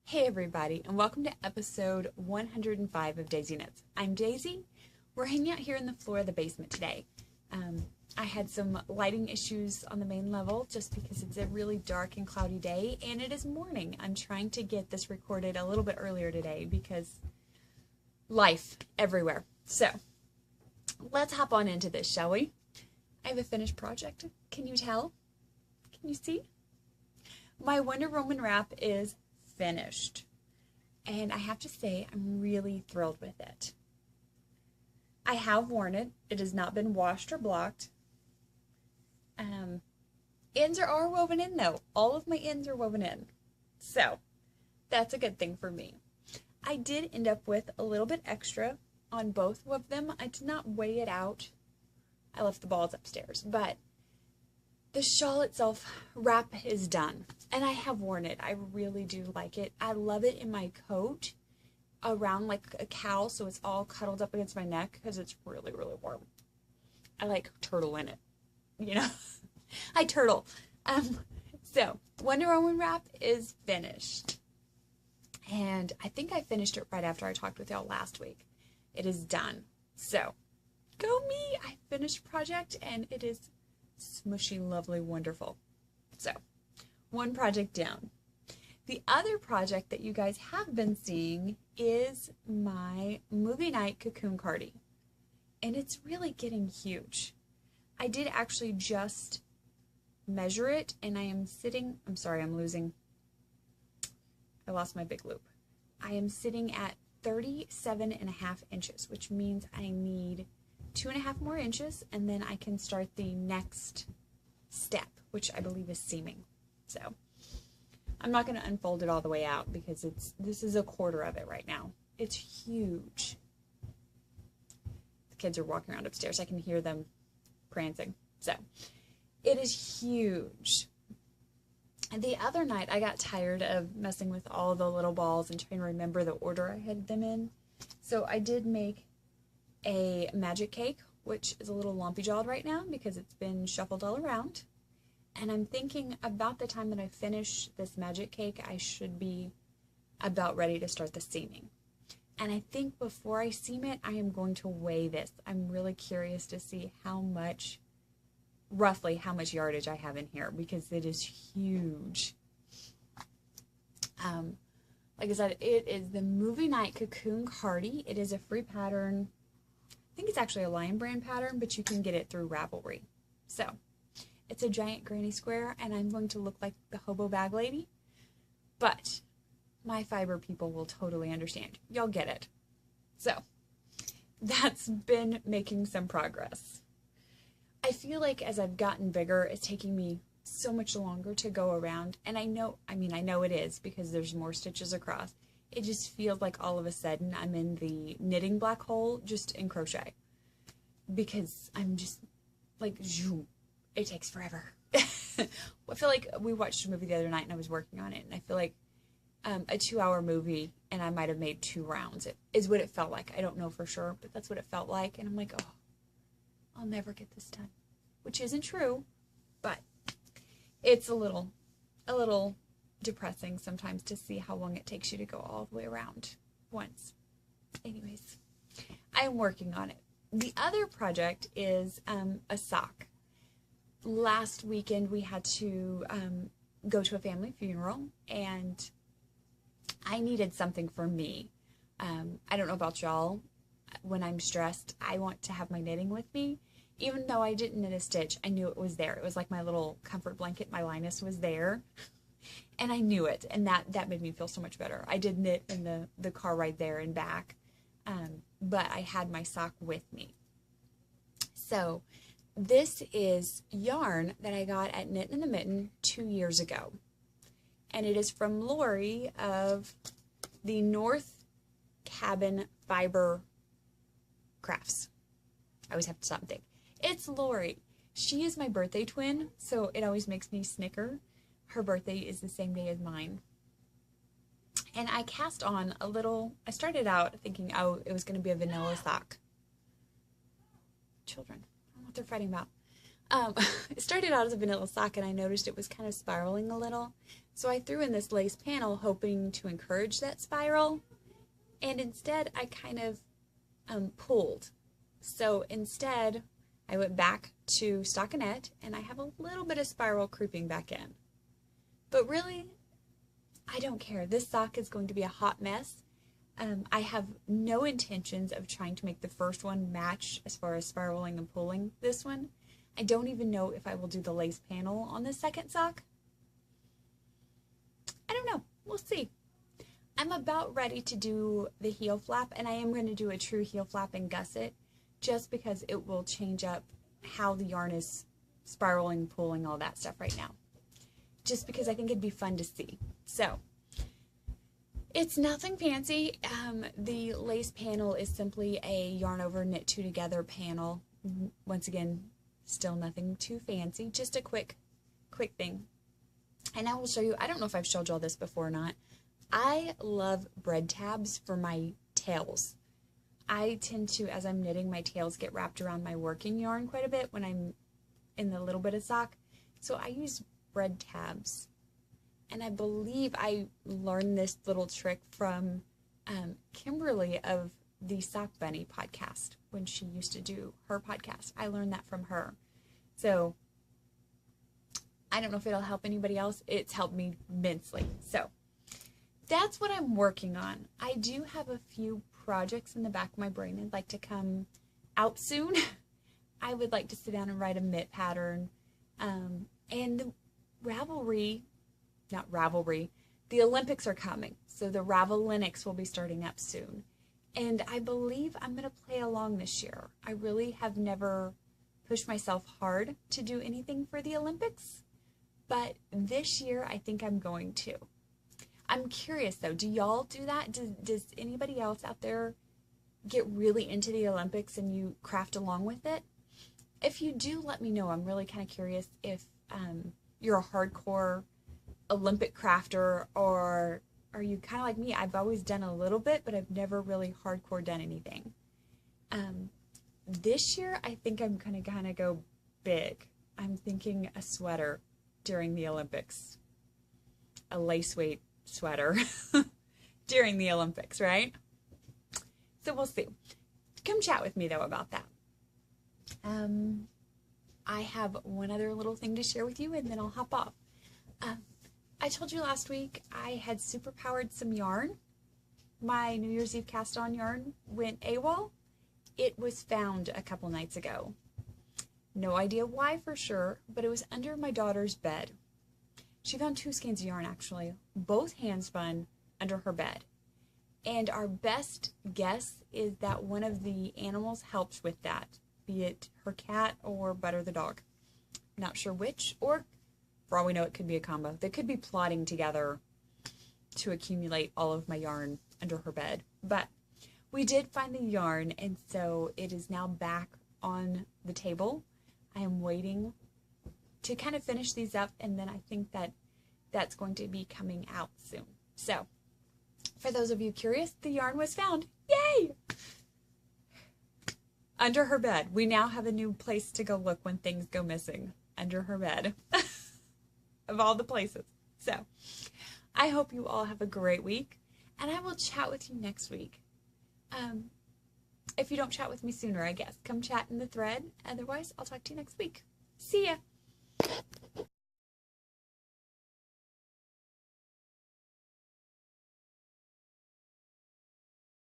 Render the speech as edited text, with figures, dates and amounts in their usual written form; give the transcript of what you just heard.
Hey everybody, and welcome to episode 105 of Daisy Knits. I'm Daisy. We're hanging out here in the floor of the basement today. I had some lighting issues on the main level just because it's a really dark and cloudy day, and it is morning. I'm trying to get this recorded a little bit earlier today because life everywhere. So, let's hop on into this, shall we? I have a finished project. Can you tell? Can you see? My Wonder Woman wrap is finished, and I have to say I'm really thrilled with it. I have worn it. It has not been washed or blocked. Ends are woven in though. All of my ends are woven in, so that's a good thing for me. I did end up with a little bit extra on both of them. I did not weigh it out. I left the balls upstairs, but the shawl itself wrap is done, and I have worn it. I really do like it. I love it in my coat around like a cowl, so it's all cuddled up against my neck because it's really, really warm. I like turtle in it, you know. I turtle. So Wonder Woman wrap is finished, and I think I finished it right after I talked with y'all last week. It is done. So go me! I finished a project, and it is smushy, lovely, wonderful. So, one project down. The other project that you guys have been seeing is my movie night cocoon cardi. And it's really getting huge. I did actually just measure it, and I am sitting, I lost my big loop. I am sitting at 37.5 inches, which means I need 2.5 more inches, and then I can start the next step, which I believe is seaming. So I'm not going to unfold it all the way out because this is a quarter of it right now. It's huge. The kids are walking around upstairs. I can hear them prancing. So it is huge. And the other night I got tired of messing with all the little balls and trying to remember the order I had them in. So I did make a magic cake, which is a little lumpy jawed right now because it's been shuffled all around. And I'm thinking about the time that I finish this magic cake, I should be about ready to start the seaming. And I think before I seam it, I am going to weigh this. I'm really curious to see roughly how much yardage I have in here because it is huge. Like I said, it is the Movie Night Cocoon Cardi. It is a free pattern. I think it's actually a Lion Brand pattern, but you can get it through Ravelry. So, it's a giant granny square, and I'm going to look like the hobo bag lady. But my fiber people will totally understand. Y'all get it. So, that's been making some progress. I feel like as I've gotten bigger, it's taking me so much longer to go around. And I know it is because there's more stitches across. It just feels like all of a sudden I'm in the knitting black hole just in crochet. Because I'm just like, zoom. It takes forever. I feel like we watched a movie the other night and I was working on it, and I feel like a 2-hour movie and I might have made 2 rounds. It is what it felt like. I don't know for sure, but that's what it felt like. And I'm like, oh, I'll never get this done. Which isn't true, but it's a little depressing sometimes to see how long it takes you to go all the way around once. Anyways, I'm working on it. The other project is a sock. Last weekend we had to go to a family funeral, and I needed something for me. I don't know about y'all. When I'm stressed, I want to have my knitting with me. Even though I didn't knit a stitch, I knew it was there. It was like my little comfort blanket. My Linus was there, and I knew it, and that made me feel so much better. I did knit in the car ride there and back, but I had my sock with me. So this is yarn that I got at Knit in the Mitten 2 years ago, and it is from Lori of the North Cabin Fiber Crafts. I always have to stop and think. It's Lori. She is my birthday twin, so it always makes me snicker. Her birthday is the same day as mine. And I cast on a little, I started out thinking, oh, it was going to be a vanilla sock. Children, I don't know what they're fighting about. It started out as a vanilla sock, and I noticed it was kind of spiraling a little. So I threw in this lace panel hoping to encourage that spiral, and instead I kind of pulled. So instead I went back to stockinette, and I have a little bit of spiral creeping back in. But really, I don't care. This sock is going to be a hot mess. I have no intentions of trying to make the first one match as far as spiraling and pulling this one. I don't even know if I will do the lace panel on the second sock. I don't know. We'll see. I'm about ready to do the heel flap, and I am going to do a true heel flap and gusset just because it will change up how the yarn is spiraling, pulling, all that stuff right now. Just because I think it'd be fun to see. So, it's nothing fancy. The lace panel is simply a yarn over knit two together panel. Once again, still nothing too fancy, just a quick thing. And I will show you, I don't know if I've showed you all this before or not. I love bread tabs for my tails. I tend to, as I'm knitting, my tails get wrapped around my working yarn quite a bit when I'm in the little bit of sock. So I use bread tabs. And I believe I learned this little trick from Kimberly of the Sock Bunny podcast when she used to do her podcast. I learned that from her. So I don't know if it'll help anybody else. It's helped me immensely. So that's what I'm working on. I do have a few projects in the back of my brain I'd like to come out soon. I would like to sit down and write a mitt pattern. And the the Olympics are coming. So the Ravelinics will be starting up soon. And I believe I'm going to play along this year. I really have never pushed myself hard to do anything for the Olympics. But this year, I think I'm going to. I'm curious, though. Do y'all do that? Does anybody else out there get really into the Olympics and you craft along with it? If you do, let me know. I'm really kind of curious if you're a hardcore Olympic crafter, or are you kind of like me? I've always done a little bit, but I've never really hardcore done anything. This year, I think I'm going to kind of go big. I'm thinking a sweater during the Olympics. A lace weight sweater during the Olympics, right? So we'll see. Come chat with me, though, about that. I have one other little thing to share with you, and then I'll hop off. I told you last week I had superpowered some yarn. My New Year's Eve cast-on yarn went AWOL. It was found a couple nights ago. No idea why for sure, but it was under my daughter's bed. She found 2 skeins of yarn, actually, both hand spun under her bed. And our best guess is that one of the animals helped with that, be it her cat or Butter the dog. Not sure which, or for all we know, it could be a combo. They could be plotting together to accumulate all of my yarn under her bed. But we did find the yarn, and so it is now back on the table. I am waiting to kind of finish these up, and then I think that that's going to be coming out soon. So, for those of you curious, the yarn was found. Yay! Under her bed. We now have a new place to go look when things go missing. Under her bed. Of all the places. So, I hope you all have a great week, and I will chat with you next week. If you don't chat with me sooner, I guess. Come chat in the thread. Otherwise, I'll talk to you next week. See ya!